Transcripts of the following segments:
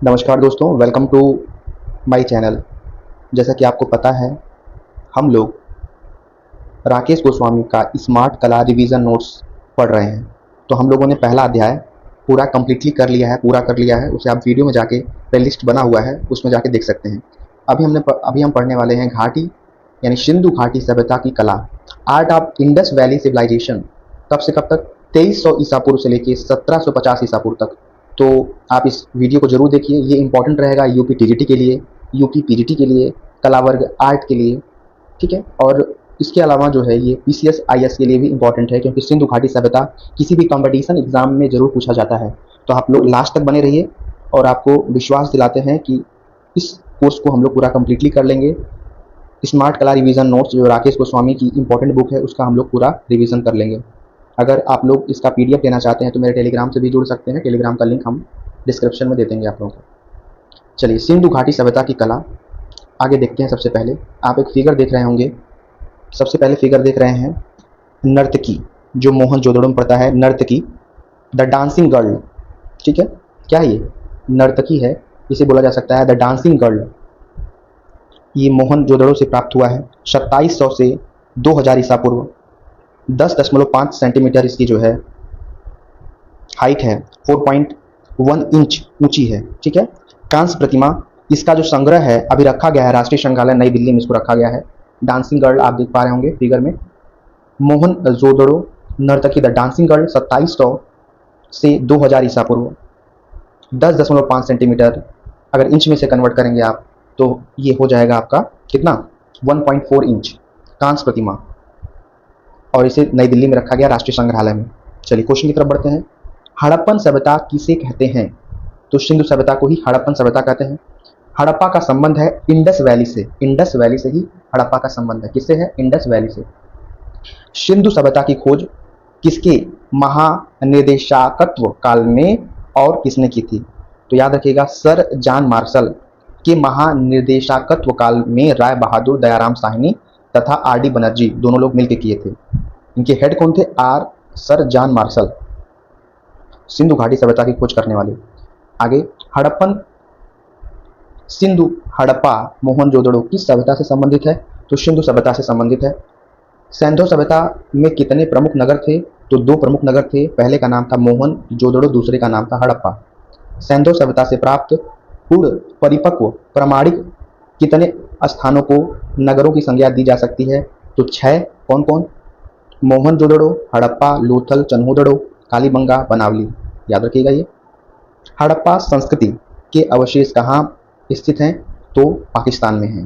नमस्कार दोस्तों, welcome to my channel. जैसा कि आपको पता है, हम लोग राकेश गोस्वामी का स्मार्ट कला रिवीजन नोट्स पढ़ रहे हैं। तो हम लोगों ने पहला अध्याय पूरा कंप्लीटली कर लिया है। उसे आप वीडियो में जाके प्लेलिस्ट बना हुआ है, उसमें जाके देख सकते हैं। अभी हम पढ़ने वाले हैं घाटी यानी सिंधु घाटी सभ्यता की कला, art of Indus valley civilisation. कब से कब तक? 2300 ईसा पूर्व से लेके 1750 ईसा पूर्व तक। तो आप इस वीडियो को जरूर देखिए, ये इंपॉर्टेंट रहेगा यूपी टीजीटी के लिए, यूपी पीजीटी के लिए, कला वर्ग आर्ट के लिए। ठीक है। और इसके अलावा जो है ये पीसीएस आईएएस के लिए भी इंपॉर्टेंट है, क्योंकि सिंधु घाटी सभ्यता किसी भी कंपटीशन एग्जाम में जरूर पूछा जाता है। तो आप लोग लास्ट तक बने रहिए और आपको विश्वास दिलाते हैं कि इस कोर्स को हम लोग पूरा कंप्लीटली कर लेंगे। स्मार्ट कला रिवीजन नोट्स जो राकेश गोस्वामी की इंपॉर्टेंट बुक है, उसका हम लोग पूरा रिवीजन कर लेंगे। अगर आप लोग इसका पीडीएफ लेना चाहते हैं तो मेरे टेलीग्राम से भी जुड़ सकते हैं। टेलीग्राम का लिंक हम डिस्क्रिप्शन में दे देंगे आप लोगों को। चलिए, सिंधु घाटी सभ्यता की कला आगे देखते हैं। सबसे पहले आप एक फिगर देख रहे होंगे। सबसे पहले फिगर देख रहे हैं नर्तकी, जो मोहनजोदड़ो में पड़ता है। नर्तकी, द डांसिंग गर्ल। ठीक है, क्या है ये? नर्तकी है, इसे बोला जा सकता है द डांसिंग गर्ल। ये मोहनजोदड़ो से प्राप्त हुआ है 2700 से 2000 ईसा पूर्व। 10.5 सेंटीमीटर इसकी जो है हाइट है, 4.1 इंच ऊंची है। ठीक है। कांस्य प्रतिमा, इसका जो संग्रह है अभी रखा गया है राष्ट्रीय संग्रहालय नई दिल्ली में, इसको रखा गया है। डांसिंग गर्ल आप देख पा रहे होंगे फिगर में। मोहनजोदड़ो नर्तकी द डांसिंग गर्ल 2700 से 2000 ईसा पूर्व, 10.5 सेंटीमीटर। अगर इंच में से कन्वर्ट करेंगे आप तो ये हो जाएगा आपका कितना? 1.4 इंच कांस्य प्रतिमा। और इसे नई दिल्ली में रखा गया राष्ट्रीय संग्रहालय में। चलिए क्वेश्चन की तरफ बढ़ते हैं। हड़प्पन सभ्यता किसे कहते हैं? तो सिंधु सभ्यता को ही हड़प्पन सभ्यता कहते हैं। हड़प्पा का संबंध है इंडस वैली से। इंडस वैली से ही हड़प्पा का संबंध है। किससे है? इंडस वैली से। सिंधु सभ्यता की खोज किसके महानिदेशकत्व काल में और किसने की थी? तो याद रखिएगा, सर जॉन मार्शल के महानिदेशकत्व काल में राय बहादुर, दयाराम साहनी तथा आर डी बनर्जी दोनों लोग मिलकर किए थे। इनके हेड कौन थे? सर जॉन मार्शल, सिंधु घाटी सभ्यता की खोज करने वाले। आगे, हड़प्पन सिंधु हड़प्पा मोहनजोदड़ो किस सभ्यता से संबंधित है? तो सिंधु सभ्यता से संबंधित है। सिंधु सभ्यता में कितने प्रमुख नगर थे? तो 2 प्रमुख नगर थे। पहले का नाम था मोहनजोदड़ो, दूसरे का नाम था हड़प्पा। सिंधु सभ्यता से प्राप्त पूर्ण परिपक्व प्रमाणिक कितने स्थानों को नगरों की संज्ञा दी जा सकती है? तो 6। कौन कौन? मोहनजोदड़ो, हड़प्पा, लोथल, चन्होदड़ो, कालीबंगा, बनावली। याद रखिएगा ये। हड़प्पा संस्कृति के अवशेष कहाँ स्थित हैं? तो पाकिस्तान में है।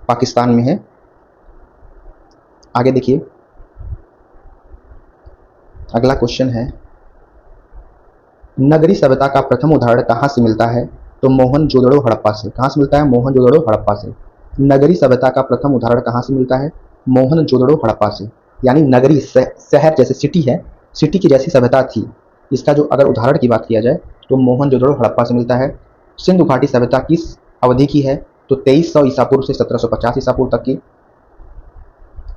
पाकिस्तान में है। आगे देखिए, अगला क्वेश्चन है, नगरी सभ्यता का प्रथम उदाहरण कहाँ से मिलता है? तो मोहनजोदड़ो हड़प्पा से। कहाँ से मिलता है? मोहनजोदड़ो हड़प्पा से। नगरी सभ्यता का प्रथम उदाहरण कहाँ से मिलता है? मोहनजोदड़ो हड़प्पा से। यानी नगरी शहर जैसे सिटी है, सिटी की जैसी सभ्यता थी, इसका जो अगर उदाहरण की बात किया जाए तो मोहनजोदड़ो हड़प्पा से मिलता है। सिंधु घाटी सभ्यता किस अवधि की है? तो 2300 ईसा पूर्व से 1750 ईसा पूर्व तक की।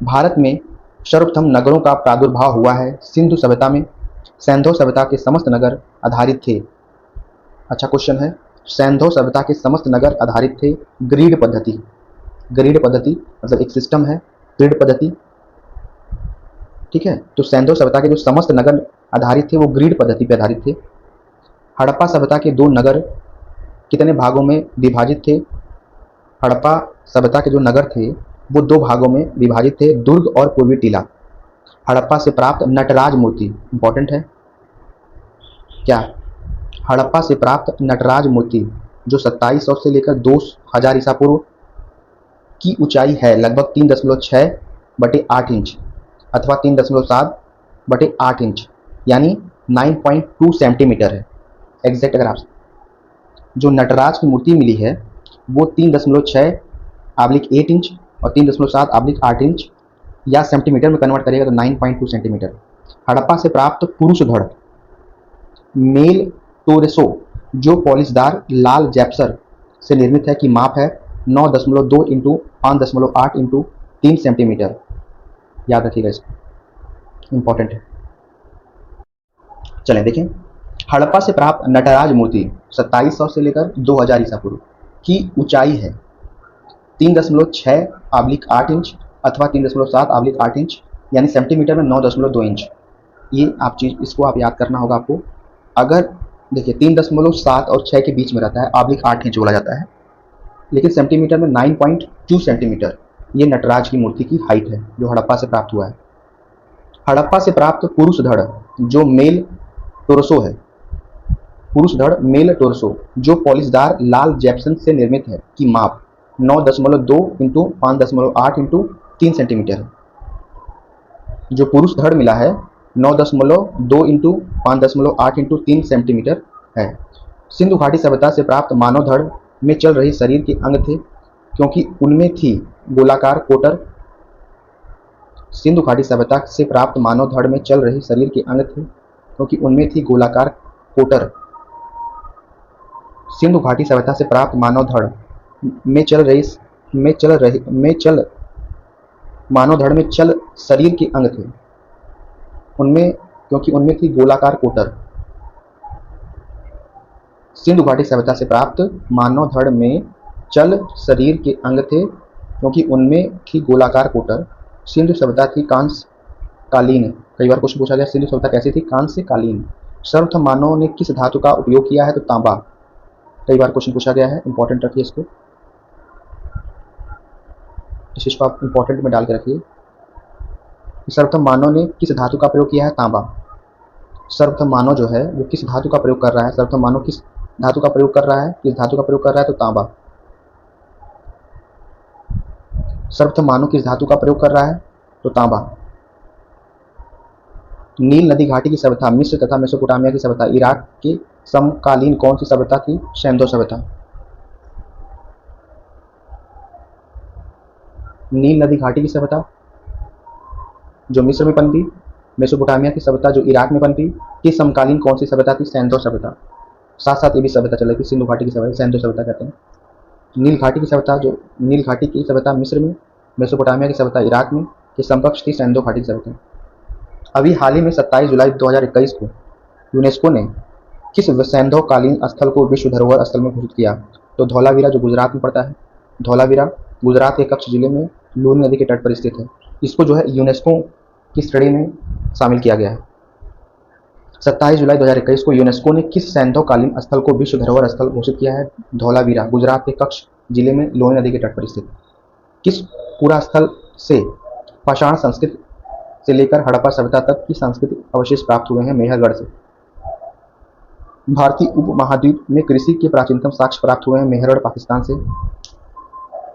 भारत में सर्वप्रथम नगरों का प्रादुर्भाव हुआ है सिंधु सभ्यता में। सिंधु सभ्यता के समस्त नगर आधारित थे। अच्छा क्वेश्चन है, सिंधु सभ्यता के समस्त नगर आधारित थे ग्रिड पद्धति। ग्रिड पद्धति मतलब एक सिस्टम है, ग्रिड पद्धति। ठीक है। तो सिंधु सभ्यता के जो समस्त नगर आधारित थे वो ग्रिड पद्धति पर आधारित थे। हड़प्पा सभ्यता के 2 नगर कितने भागों में विभाजित थे? हड़प्पा सभ्यता के जो नगर थे वो 2 भागों में विभाजित थे, दुर्ग और पूर्वी टीला। हड़प्पा से प्राप्त नटराज मूर्ति इंपॉर्टेंट है। क्या? हड़प्पा से प्राप्त नटराज मूर्ति जो 2700 से लेकर 2000 ईसा पूर्व की ऊंचाई है, लगभग 3.6/8 इंच अथवा 3.7/8 इंच, यानी 9.2 सेंटीमीटर है एग्जैक्ट। अगर आप जो नटराज की मूर्ति मिली है वो 3.6/8 इंच और 3.7/8 इंच, या सेंटीमीटर में कन्वर्ट करेगा तो 9.2 सेंटीमीटर। हड़प्पा से प्राप्त पुरुष धड़ मेल टोरेसो जो पॉलिशदार लाल जैप्सर से निर्मित है, की माप है 9.2 इंटू 5.8 इंटू 3 सेंटीमीटर। याद रखिएगा, इसको इंपॉर्टेंट है। चलें देखें, हड़प्पा से प्राप्त नटराज मूर्ति 2700 से लेकर 2000 ईसा पूर्व की ऊंचाई है 3.6/8 इंच अथवा 3.7/8 इंच, यानी सेंटीमीटर में 9.2 इंच। ये आप चीज़ इसको आप याद करना होगा आपको। अगर देखिए 3.7 और 6 के बीच में रहता है, आब्लिक 8 इंच बोला जाता है, लेकिन सेंटीमीटर में 9.2 सेंटीमीटर ये नटराज की मूर्ति की हाइट है जो हड़प्पा से प्राप्त हुआ है। हड़प्पा से प्राप्त पुरुष धड़ जो मेल टोरसो है, पुरुष धड़ मेल टोरसो जो पॉलिशदार लाल जैप्सन से निर्मित है की माप 9.2 इंटू 5.8 इंटू 3 सेंटीमीटर है। जो पुरुष धड़ मिला है 9.2 इंटू 5.8 इंटू 3 सेंटीमीटर है। सिंधु घाटी सभ्यता से प्राप्त मानव धड़ में चल रही शरीर के अंग थे क्योंकि उनमें थी गोलाकार कोटर। सिंधु घाटी सभ्यता से प्राप्त मानव धड़ में चल रही शरीर के अंग थे क्योंकि उनमें थी गोलाकार कोटर। सिंधु घाटी सभ्यता से प्राप्त मानव धड़ में चल मानव धड़ में चल शरीर के अंग थे उनमें क्योंकि उनमें थी गोलाकार कोटर। सिंधु घाटी सभ्यता से प्राप्त मानव धड़ में चल शरीर के अंग थे क्योंकि उनमें थी गोलाकार कोटर। सिंधु सभ्यता थी कांस्य कालीन। कई बार क्वेश्चन पूछा गया सिंधु सभ्यता कैसी थी? कांस्य कालीन। सर्वप्रथम मानव ने किस धातु का उपयोग किया है? तो तांबा। कई बार क्वेश्चन पूछा गया है, इंपॉर्टेंट रखिए इसको, इस चीज को आप इंपॉर्टेंट में डाल के रखिए। सर्वप्रथम मानव ने किस धातु का प्रयोग किया है? तांबा। सर्वप्रथम मानव जो है वो किस धातु का प्रयोग कर रहा है? सर्वप्रथम मानव किस धातु का प्रयोग कर रहा है? किस धातु का प्रयोग कर रहा है? तो तांबा। सर्वप्रथम मानव किस धातु का प्रयोग कर रहा है? तो तांबा। नील नदी घाटी की सभ्यता मिस्र तथा मेसोपोटामिया की सभ्यता इराक के समकालीन कौन सी सभ्यता थी? सैंधो सभ्यता। नील नदी घाटी की सभ्यता जो मिस्र में पनपी, मेसोपोटामिया की सभ्यता जो इराक में पनपी, की समकालीन कौन सी सभ्यता थी? सैंधो सभ्यता। साथ साथ ये भी सभ्यता चलेगी, सिंधु घाटी की सभ्यता सैंधो सभ्यता कहते हैं। नील घाटी की सभ्यता जो नील घाटी की सभ्यता मिस्र में, मेसोपोटामिया की सभ्यता इराक में, के समकक्ष थी सैंधो घाटी की सभ्यता। अभी हाल ही में 27 जुलाई 2021 को यूनेस्को ने किस सैंधो कालीन स्थल को विश्व धरोहर स्थल में घोषित किया? तो धौलावीरा जो गुजरात में पड़ता है। धौलावीरा गुजरात के कच्छ जिले में लूनी नदी के तट पर स्थित है। इसको जो है यूनेस्को की श्रेणी में शामिल किया गया है। 27 जुलाई 2021 को यूनेस्को ने किस सैंधो कालीन स्थल को विश्व धरोहर स्थल घोषित किया है? धौलावीरा गुजरात के कच्छ जिले में लोनी नदी के तट पर स्थित। किस पूरा स्थल से पाषाण संस्कृति से लेकर हड़प्पा सभ्यता तक की सांस्कृतिक अवशेष प्राप्त हुए हैं? मेहरगढ़ से। भारतीय उपमहाद्वीप में कृषि के प्राचीनतम साक्ष्य प्राप्त हुए हैं? मेहरगढ़ पाकिस्तान से।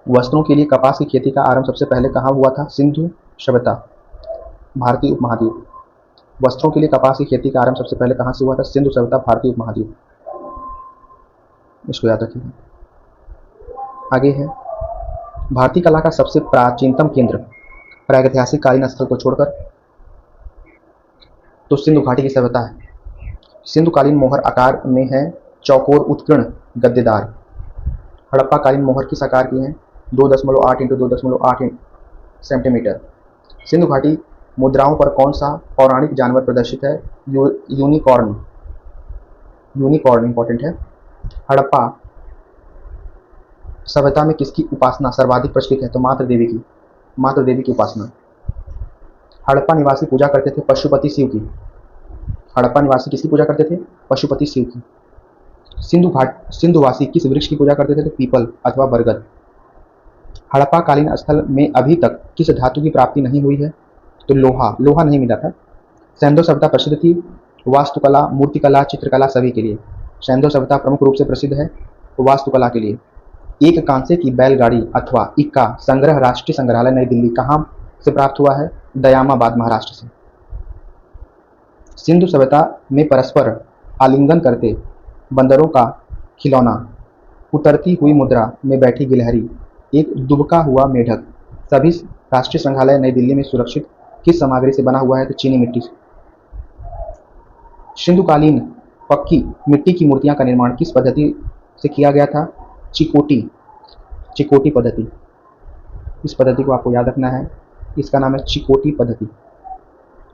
वस्त्रों के लिए कपास की खेती का आरंभ सबसे पहले कहाँ हुआ था? सिंधु सभ्यता। भारतीय उपमहाद्वीप। वस्त्रों के लिए कपास की खेती का आरंभ सबसे पहले कहाँ से हुआ था? सिंधु सभ्यता, भारतीय उपमहाद्वीप। इसको याद रखिए। आगे है भारतीय कला का सबसे प्राचीनतम केंद्र प्रागैतिहासिक कालीन स्थल को छोड़कर, तो सिंधु घाटी की सभ्यता है। सिंधु कालीन मोहर आकार में है चौकोर उत्कीर्ण गद्देदार। हड़प्पा कालीन मोहर किस आकार की है? 2.8 इंटू 2.8 सेंटीमीटर। सिंधु घाटी मुद्राओं पर कौन सा पौराणिक जानवर प्रदर्शित है? यूनिकॉर्न। यूनिकॉर्न इंपॉर्टेंट है। हड़प्पा सभ्यता में किसकी उपासना सर्वाधिक प्रचलित है? तो मातृ देवी की। मातृ देवी की उपासना। हड़प्पा निवासी पूजा करते थे पशुपति शिव की। हड़प्पा निवासी किसकी पूजा करते थे? पशुपति शिव की। सिंधुवासी किस वृक्ष की पूजा करते थे? तो पीपल अथवा बरगद। हड़प्पा कालीन स्थल में अभी तक किस धातु की प्राप्ति नहीं हुई है? तो लोहा। लोहा नहीं मिला था। सैंधो सभ्यता प्रसिद्ध थी वास्तुकला, मूर्तिकला, चित्रकला सभी के लिए। सैंधो सभ्यता प्रमुख रूप से प्रसिद्ध है वास्तुकला के लिए। एक कांसे की बैलगाड़ी अथवा इक्का संग्रह राष्ट्रीय संग्रहालय नई दिल्ली कहाँ से प्राप्त हुआ है? दयामाबाद महाराष्ट्र से। सिंधु सभ्यता में परस्पर आलिंगन करते बंदरों का खिलौना, उतरती हुई मुद्रा में बैठी गिलहरी, एक दुबका हुआ मेढक सभी राष्ट्रीय संग्रहालय नई दिल्ली में सुरक्षित किस सामग्री से बना हुआ है? तो चीनी मिट्टी से। सिंधुकालीन पक्की मिट्टी की मूर्तियां का निर्माण किस पद्धति से किया गया था? चिकोटी पद्धति। इस पद्धति को आपको याद रखना है, इसका नाम है चिकोटी पद्धति।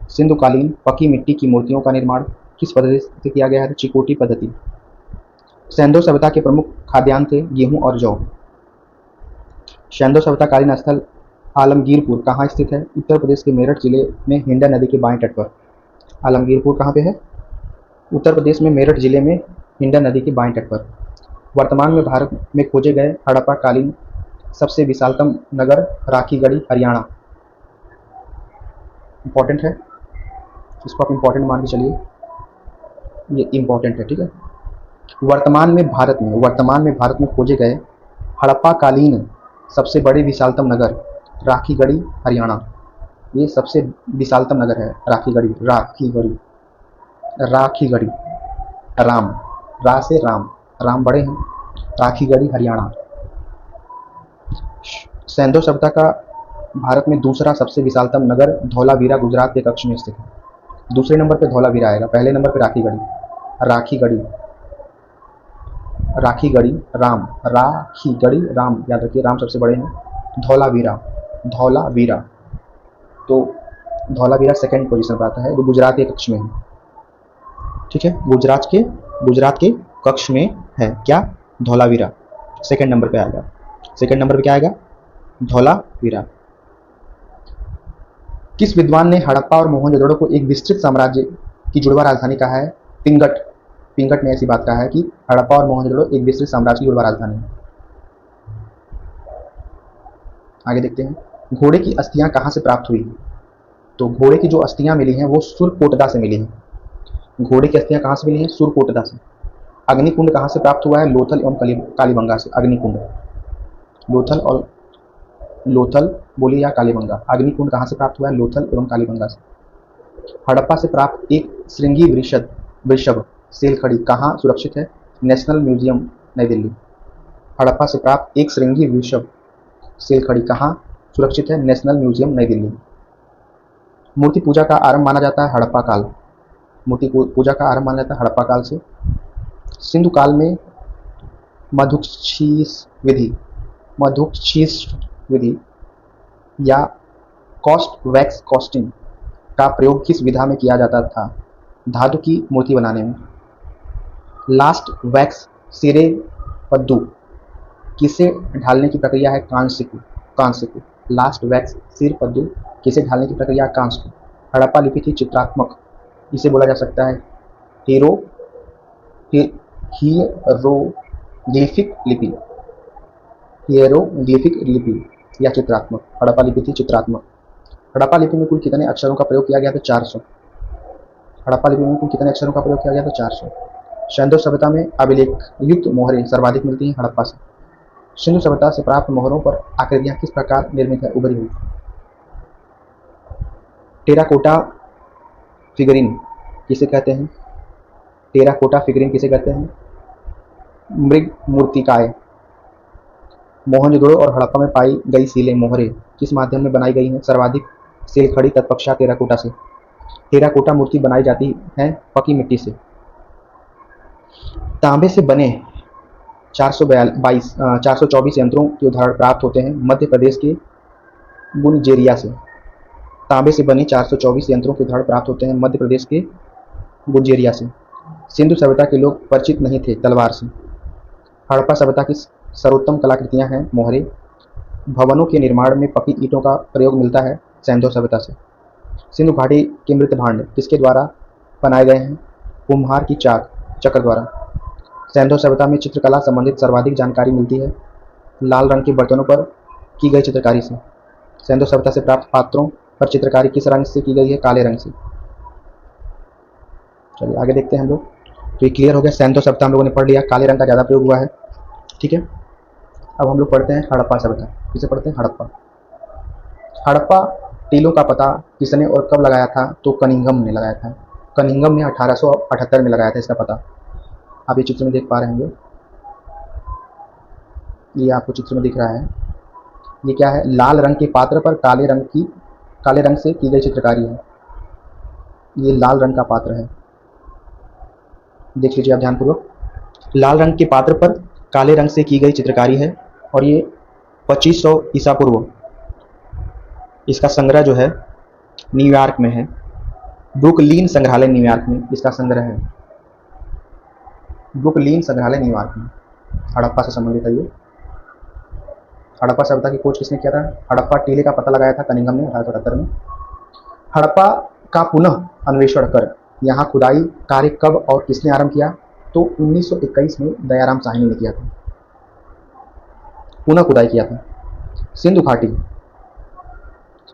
सिंधुकालीन पक्की मिट्टी की मूर्तियों का निर्माण किस पद्धति से किया गया है? चिकोटी पद्धति। सैंधव सभ्यता के प्रमुख खाद्यान्न थे गेहूं और जौ। सैंधव सभ्यताकालीन स्थल आलमगीरपुर कहाँ स्थित है? उत्तर प्रदेश के मेरठ जिले में हिंडा नदी के बाएं तट पर। आलमगीरपुर कहाँ पे है? उत्तर प्रदेश में मेरठ जिले में हिंडा नदी के बाएं तट पर। वर्तमान में भारत में खोजे गए हड़प्पा कालीन सबसे विशालतम नगर राखीगढ़ी, हरियाणा। इंपॉर्टेंट है, इसको आप इंपॉर्टेंट मान के चलिए, ये इंपॉर्टेंट है, ठीक है। वर्तमान में भारत में खोजे गए हड़प्पा कालीन सबसे बड़े विशालतम नगर राखीगढ़ी, हरियाणा। ये सबसे विशालतम नगर है राखीगढ़ी। राम, रा से राम बड़े हैं। राखीगढ़ी, हरियाणा। सैंधव सभ्यता का भारत में दूसरा सबसे विशालतम नगर धौलावीरा, गुजरात के कच्छ में स्थित है। दूसरे नंबर पे धौलावीरा आएगा, पहले नंबर पे राखीगढ़ी, राम, याद रखिए, राम सबसे बड़े हैं। धौलावीरा, तो धौलावीरा सेकंड पोजीशन पर आता है, जो गुजरात के कच्छ में है, ठीक है। गुजरात के कच्छ में है क्या? धौलावीरा सेकंड नंबर पे आएगा। सेकंड नंबर पे क्या आएगा? धौलावीरा। किस विद्वान ने हड़प्पा और मोहनजोदड़ो को एक विस्तृत साम्राज्य की जुड़वा राजधानी कहा है? पिंगट ने ऐसी बात कहा है कि हड़प्पा और मोहनजोदड़ो एक विस्तृत साम्राज्य की जुड़वा राजधानी है। आगे देखते हैं, घोड़े की अस्थियां कहां से प्राप्त हुई? तो घोड़े की जो अस्थियां मिली हैं वो सुरकोटदा से मिली हैं। घोड़े की अस्थियां कहां से मिली हैं? सुरकोटदा से। अग्निकुंड कहां से प्राप्त हुआ है? लोथल एवं कालीबंगा से। अग्निकुंड, लोथल बोली या कालीबंगा। अग्निकुंड कहां से प्राप्त हुआ है? लोथल एवं कालीबंगा से। हड़प्पा से प्राप्त एक श्रृंगी वृषभ सेलखड़ी कहाँ सुरक्षित है? नेशनल म्यूजियम, नई दिल्ली। हड़प्पा से प्राप्त एक श्रृंगी वृषभ सेलखड़ी कहाँ सुरक्षित है? नेशनल म्यूजियम, नई दिल्ली। मूर्ति पूजा का आरंभ माना जाता है हड़प्पा काल से। सिंधु काल में मधुक्षीस विधि या कॉस्ट वैक्स कास्टिंग का प्रयोग किस विधा में किया जाता था? धातु की मूर्ति बनाने में। लास्ट वैक्स सिरे पद्दू किसे ढालने की प्रक्रिया है? कांस्य को। लास्ट वैक्स सिर पद्दू किसे ढालने की प्रक्रिया? कांस्य को। हड़प्पा लिपि थी चित्रात्मक, इसे बोला जा सकता है हिएरोग्लिफिक लिपि या चित्रात्मक। हड़प्पा लिपि थी चित्रात्मक। हड़प्पा लिपि में कुल कितने अक्षरों का प्रयोग किया गया था? 400। हड़प्पा लिपि में कुल कितने अक्षरों का प्रयोग किया गया था? 400। सैंधव सभ्यता में अभिलेख युक्त मोहरें सर्वाधिक मिलती हैं हड़प्पा से। सिंधु सभ्यता से प्राप्त मोहरों पर आकृतियां किस प्रकार निर्मित है, उभरी हुई? टेराकोटा फिगरिन किसे कहते हैं? मृग मूर्तिकाएं। मोहनजोदड़ो और हड़प्पा में पाई गई सीलें मोहरें किस माध्यम में बनाई गई हैं? सर्वाधिक सेलखड़ी तत्पश्चात टेराकोटा से। टेराकोटा मूर्ति बनाई जाती है पकी मिट्टी से। तांबे से बने 424 यंत्रों के उदाहरण प्राप्त होते हैं मध्य प्रदेश के गुलजेरिया से। तांबे से बने 424 यंत्रों के उदाहरण प्राप्त होते हैं मध्य प्रदेश के गुलजेरिया से। सिंधु सभ्यता के लोग परिचित नहीं थे तलवार से। हड़प्पा सभ्यता की सर्वोत्तम कलाकृतियां हैं मोहरे। भवनों के निर्माण में पकी ईंटों का प्रयोग मिलता है सैंधव सभ्यता से। सिंधु घाटी के मृत भांड किसके द्वारा बनाए गए हैं? कुम्हार की चक्र द्वारा। सैंधव सभ्यता में चित्रकला संबंधित सर्वाधिक जानकारी मिलती है लाल रंग के बर्तनों पर की गई चित्रकारी से। सैंधव सभ्यता से प्राप्त पात्रों पर चित्रकारी किस रंग से की गई है? काले रंग से। चलिए आगे देखते हैं हम लोग। तो ये क्लियर हो गया, सैंधव सभ्यता हम लोगों ने पढ़ लिया, काले रंग का ज़्यादा प्रयोग हुआ है, ठीक है। अब हम लोग पढ़ते हैं हड़प्पा सभ्यता। किसे पढ़ते हैं? हड़प्पा टीलों का पता किसने और कब लगाया था? तो कनिंघम ने लगाया था। कनिंघम ने 1878 में लगाया था इसका पता। आप ये चित्र में देख पा रहे होंगे, ये आपको चित्र में दिख रहा है। ये क्या है? लाल रंग के पात्र पर काले रंग से की गई चित्रकारी है। ये लाल रंग का पात्र है, देख लीजिए आप ध्यानपूर्वक। लाल रंग के पात्र पर काले रंग से की गई चित्रकारी है और ये 2500 ईसा पूर्व इसका संग्रह जो है न्यूयॉर्क में है। ब्रुकलिन संग्रहालय न्यूयॉर्क में इसका संग्रह है। ब्रुकलिन संग्रहालय न्यूयॉर्क में हड़प्पा से संबंधित है ये। हड़प्पा सभ्यता की खोज किसने किया था? हड़प्पा टीले का पता लगाया था कनिंघम ने 1878 में। हड़प्पा का पुनः अन्वेषण कर यहाँ खुदाई कार्य कब और किसने आरंभ किया? तो 1921 में दयाराम साहनी ने किया था, पुनः खुदाई किया था। सिंधु घाटी,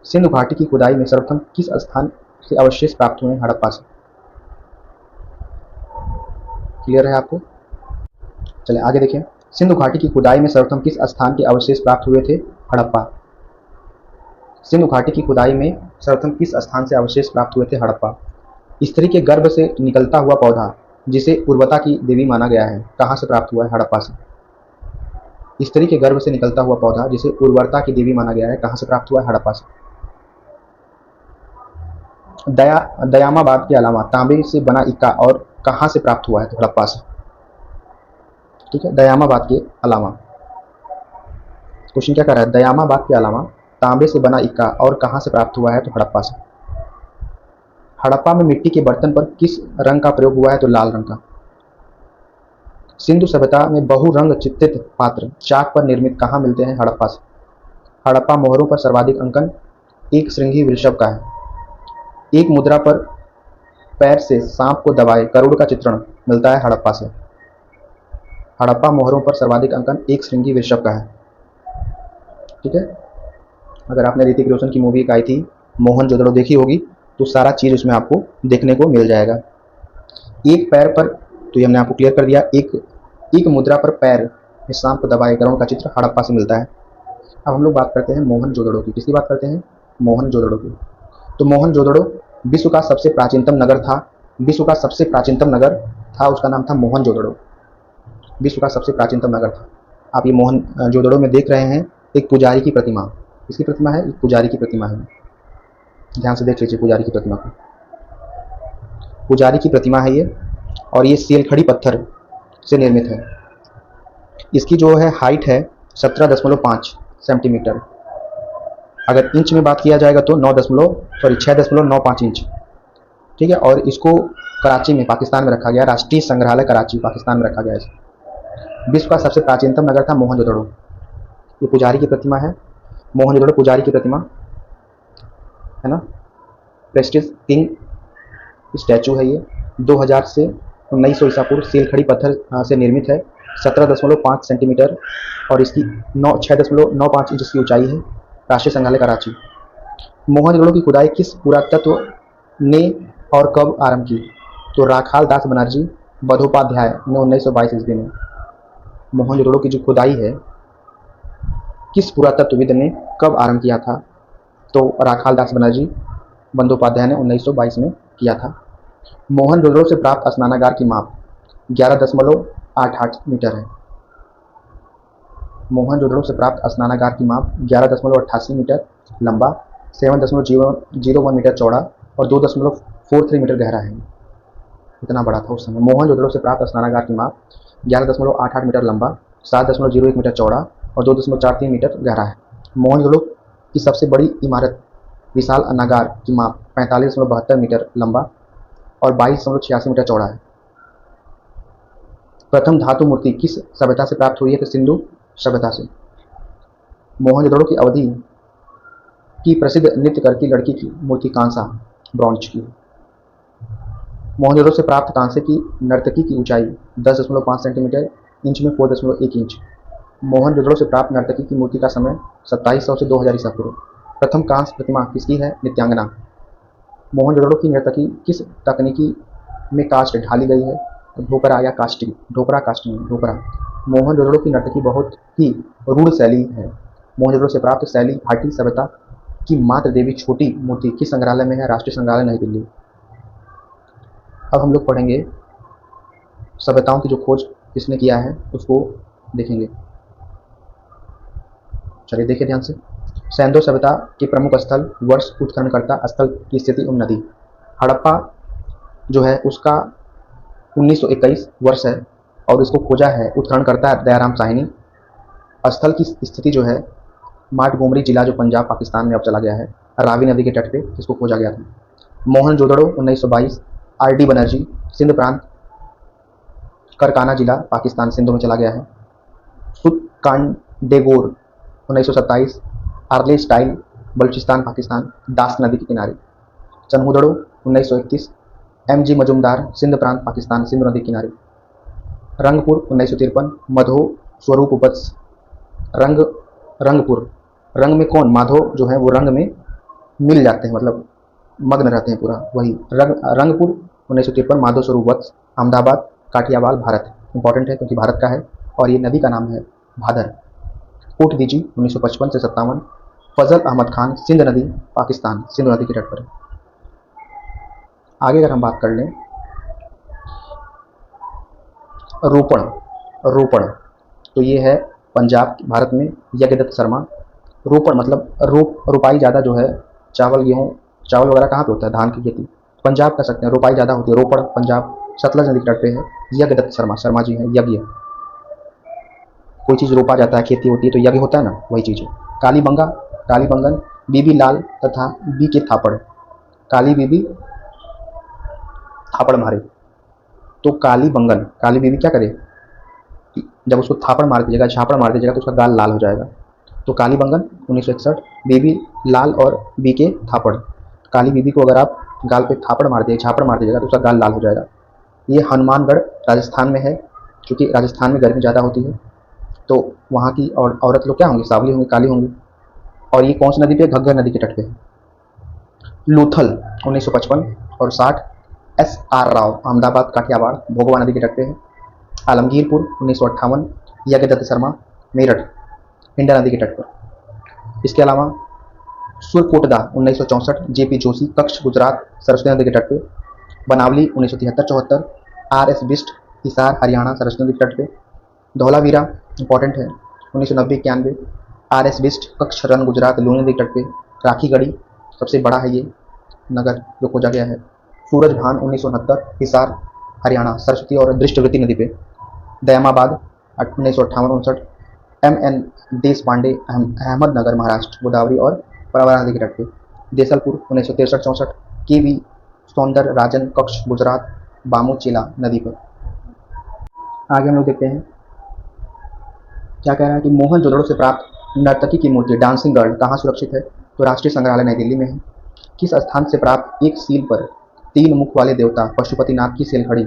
सिंधु घाटी की खुदाई में सर्वप्रथम किस स्थान से अवशेष प्राप्त हुए हैं? हड़प्पा से। क्लियर है आपको? चलिए आगे देखिए। सिंधु घाटी की खुदाई में सर्वप्रथम किस स्थान के अवशेष प्राप्त हुए थे? हड़प्पा। सिंधु घाटी की खुदाई में सर्वप्रथम किस स्थान से अवशेष प्राप्त हुए थे? हड़प्पा। स्त्री के गर्भ से निकलता हुआ पौधा जिसे उर्वरता की देवी माना गया है, कहाँ से प्राप्त हुआ है? हड़प्पा से। स्त्री के गर्भ से निकलता हुआ पौधा जिसे उर्वरता की देवी माना गया है, कहाँ से प्राप्त हुआ है? हड़प्पा से। दयामाबाद के अलावा तांबे से बना इक्का और कहाँ से प्राप्त हुआ है? तो हड़प्पा से। ठीक है, दयामाबाद के अलावा। क्वेश्चन क्या कर रहा है? दयामाबाद के अलावा तांबे से बना इक्का और कहाँ से प्राप्त हुआ है? तो हड़प्पा से। हड़प्पा में मिट्टी के बर्तन पर किस रंग का प्रयोग हुआ है? तो लाल रंग का। सिंधु सभ्यता में बहुरंग चित्रित पात्र चाक पर निर्मित कहाँ मिलते हैं? हड़प्पा से। हड़प्पा मोहरों पर सर्वाधिक अंकन एक श्रृंगी वृषभ का है। एक मुद्रा पर पैर से सांप को दबाए गरुड़ का चित्रण मिलता है हड़प्पा से। हड़प्पा मोहरों पर सर्वाधिक अंकन एक श्रृंगी वृषभ का है। ठीक है, अगर आपने ऋतिक रोशन की मूवी आई थी मोहनजोदड़ो देखी होगी तो सारा चीज़ उसमें आपको देखने को मिल जाएगा। एक पैर पर, तो ये हमने आपको क्लियर कर दिया, एक मुद्रा पर पैर में सांप को दबाए गरुड़ का चित्र हड़प्पा से मिलता है। अब हम लोग बात करते हैं मोहनजोदड़ो की। किसकी बात करते हैं? मोहनजोदड़ो की। तो मोहनजोदड़ो विश्व का सबसे प्राचीनतम नगर था। विश्व का सबसे प्राचीनतम नगर था, उसका नाम था मोहनजोदड़ो। विश्व का सबसे प्राचीनतम नगर था। आप ये मोहनजोदड़ो में देख रहे हैं एक पुजारी की प्रतिमा। किसकी प्रतिमा है? एक पुजारी की प्रतिमा है। ध्यान से देख लीजिए पुजारी की प्रतिमा को। पुजारी की प्रतिमा है ये, और ये सेलखड़ी पत्थर से निर्मित है। इसकी जो है हाइट है 17.5 सेंटीमीटर। अगर इंच में बात किया जाएगा तो 6.95 इंच। ठीक है, और इसको कराची में, पाकिस्तान में रखा गया। राष्ट्रीय संग्रहालय कराची, पाकिस्तान में रखा गया है। विश्व का सबसे प्राचीनतम नगर था मोहनजोदड़ो। ये पुजारी की प्रतिमा है, मोहनजोदड़ो पुजारी की प्रतिमा है ना। प्रेस्टीज किंग स्टैचू है ये। 2000 से 1900 ईसा पूर्व सेलखड़ी पत्थर से निर्मित है। 17.5 सेंटीमीटर और इसकी 6.95 इंच की ऊंचाई है। राष्ट्रीय संग्रहालय कराची। मोहनजोदड़ो की खुदाई किस पुरातत्व ने और कब आरंभ की? तो राखाल दास बनर्जी बंदोपाध्याय ने 1922 ईस्वी में। मोहनजोदड़ो की जो खुदाई है किस पुरातत्वविद ने कब आरंभ किया था? तो राखाल दास बनर्जी बंदोपाध्याय ने 1922 में किया था। मोहनजोदड़ो से प्राप्त स्नानागार की माप 11.88 मीटर है। मोहनजोदड़ो से प्राप्त स्नानागार की माप 11.88 मीटर लंबा, 7.001 मीटर चौड़ा और 2.43 मीटर गहरा है। इतना बड़ा था उस समय। मोहनजोदड़ो से प्राप्त स्नानागार की माप 11.88 मीटर लंबा, 7.01 मीटर चौड़ा और 2.43 मीटर गहरा है। मोहनजोदड़ो की सबसे बड़ी इमारत विशाल अन्नागार की माप 45.72 मीटर लंबा और 22.86 मीटर चौड़ा है। प्रथम धातु मूर्ति किस सभ्यता से प्राप्त हुई है? तो सिंधु सभ्यता से। मोहनजोदड़ो की अवधि की प्रसिद्ध नृत्य करती लड़की की मूर्ति कांसा, ब्रॉन्ज की। मोहनजोदड़ो से प्राप्त कांसे की नर्तकी की ऊंचाई 10.5 सेंटीमीटर, इंच में 4.1 इंच। मोहनजोदड़ो से प्राप्त नर्तकी की मूर्ति का समय 2700 से 2000 ईसा पूर्व। प्रथम कांस्य प्रतिमा किसकी है? नित्यांगना। मोहनजोदड़ो की नर्तकी किस तकनीकी में कास्ट ढाली गई है? ढोकरा या कास्टिंग। ढोकरा, कास्टिंग, ढोकरा। मोहनजोदड़ो की नर्तकी बहुत ही रूढ़ शैली है। मोहनजोदड़ो से प्राप्त शैली घाटी सभ्यता की मातृ देवी छोटी मूर्ति किस संग्रहालय में है? राष्ट्रीय संग्रहालय नई दिल्ली। अब हम लोग पढ़ेंगे सभ्यताओं की जो खोज किसने किया है उसको देखेंगे। चलिए देखिए ध्यान से। सैंधो सभ्यता के प्रमुख स्थल, वर्ष, उत्खननकर्ता स्थल की स्थिति एवं नदी। हड़प्पा जो है उसका 1921 वर्ष है और इसको खोजा है उत्खननकर्ता दयाराम साहनी। स्थल की स्थिति जो है माटगोमरी जिला जो पंजाब पाकिस्तान में अब चला गया है, रावी नदी के तट पे इसको खोजा गया था। मोहनजोदड़ो 1922, आर.डी. बनर्जी, सिंध प्रांत, करकाना जिला पाकिस्तान, सिंधु में चला गया है। सुतकांडेगोर 1927, आर्ले स्टाइल, बलूचिस्तान पाकिस्तान, दास नदी के किनारे। चन्हुदड़ो 1931, एम.जी. मजुमदार, सिंध प्रांत पाकिस्तान, सिंधु नदी के किनारे। रंगपुर 1953, मधो स्वरूप वत्स, रंगपुर, रंग में कौन, माधव जो है वो रंग में मिल जाते हैं, मतलब मग्न रहते हैं पूरा, वही रंगपुर 1953, माधव स्वरूप वत्स, अहमदाबाद, काठियावाड़, भारत। इंपॉर्टेंट है क्योंकि भारत का है और ये नदी का नाम है भादर। कोट दीजी 1955 से 57, फजल अहमद खान, सिंध नदी पाकिस्तान, सिंधु नदी के तट पर। आगे अगर हम बात कर लें, रोपण, तो ये है पंजाब भारत में, यज्ञदत्त शर्मा। रोपण मतलब रोपाई ज़्यादा जो है, चावल गेहूँ चावल वगैरह कहाँ पे होता है, धान की खेती, पंजाब कर सकते हैं, रोपाई ज़्यादा होती है, रोपण पंजाब, सतलज नदी के तट पे है। यज्ञदत्त शर्मा जी हैं, यज्ञ, कोई चीज़ रोपा जाता है, खेती होती है तो यज्ञ होता है ना, वही चीज़ है। कालीबंगन, बीबी लाल तथा बी के थापड़, काली बीबी थापड़ मारे, तो काली बीबी क्या करे, जब उसको थापड़ मार दीजिएगा, झापड़ मार दीजिएगा तो उसका गाल लाल हो जाएगा। तो काली बंगन 1961, बीबी लाल और बी के थापड़, काली बीबी को अगर आप गाल पे झापड़ मार दीजिएगा तो उसका गाल लाल हो जाएगा। ये हनुमानगढ़ राजस्थान में है, क्योंकि राजस्थान में गर्मी ज़्यादा होती है तो वहाँ की औरत लोग क्या होंगी, सांवली होंगी, काली होंगी। और ये कौन सी नदी पे, घग्गर नदी के तट पे है। लूथल 1955 और 60, S.R. राव, अहमदाबाद, काठियावाड़, भोगवा नदी के तट पे है। आलमगीरपुर 1958, यज्ञदत्त शर्मा, मेरठ, इंडा नदी के तट पर। इसके अलावा सुरकोटदा 1964, जे.पी. जोशी, कच्छ, गुजरात, सरस्वती नदी के तट पे। बनावली 1973-74, R.S. बिष्ट, हिसार, हरियाणा, सरस्वती नदी के तट पे। धौलावीरा इंपॉर्टेंट है 1990-91, R.S. बिष्ट, कच्छ, रन, गुजरात, लूनी नदी के तट पे। राखीगढ़ी सबसे बड़ा है ये नगर जो खोजा गया है। सूरजभान 1969, हिसार, हरियाणा, सरस्वती और दृष्टवृत्ति नदी पे। दयामाबाद 1958-59, M.N. देश पांडे, अहमदनगर, महाराष्ट्र, गोदावरी और प्रवरा नदी के तट पे। देसलपुर 1963-64, के.वी. सौंदर राजन, कच्छ, गुजरात, बामूचेला नदी पर। आगे हम लोग देखते हैं क्या कह रहा है कि मोहनजोदड़ो से प्राप्त नर्तकी की मूर्ति डांसिंग गर्ल कहाँ सुरक्षित है, तो राष्ट्रीय संग्रहालय नई दिल्ली में है। किस स्थान से प्राप्त एक सील पर 3 मुख वाले देवता पशुपतिनाथ की सेल घड़ी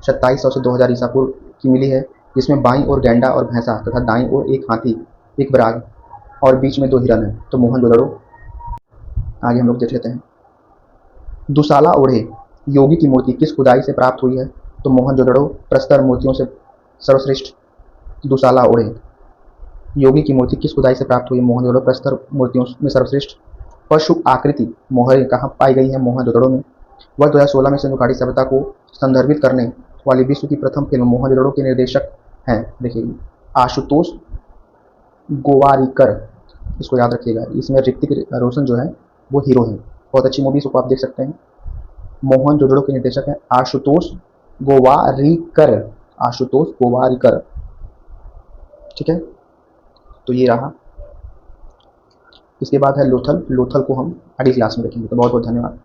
2700 से 2000 ईसा पूर्व की मिली है, जिसमें बाईं ओर गैंडा और भैंसा तथा दाईं ओर एक हाथी, एक बराग और बीच में 2 हिरन है, तो मोहनजोदड़ो। आगे हम लोग देख लेते हैं। दुसाला ओढ़े योगी की मूर्ति किस खुदाई से प्राप्त हुई है, तो मोहनजोदड़ो प्रस्तर मूर्तियों से सर्वश्रेष्ठ। दुसाला ओढ़े योगी की मूर्ति किस खुदाई से प्राप्त हुई, मोहनजोदड़ो प्रस्तर मूर्तियों में सर्वश्रेष्ठ। पशु आकृति मोहरें कहाँ पाई गई है, मोहनजोदड़ो में। वह 2016 में सिंधु घाटी सभ्यता को संदर्भित करने वाली विश्व की प्रथम फिल्म मोहनजोदड़ो के निर्देशक हैं, देखिए आशुतोष गोवारिकर, इसको याद रखिएगा। इसमें ऋतिक रोशन जो है वो हीरो है, बहुत अच्छी मूवी, इसको आप देख सकते हैं। मोहनजोदड़ो के निर्देशक हैं आशुतोष गोवारिकर, ठीक है। तो ये रहा। इसके बाद है लोथल को हम अगली क्लास में देखेंगे। तो बहुत बहुत धन्यवाद।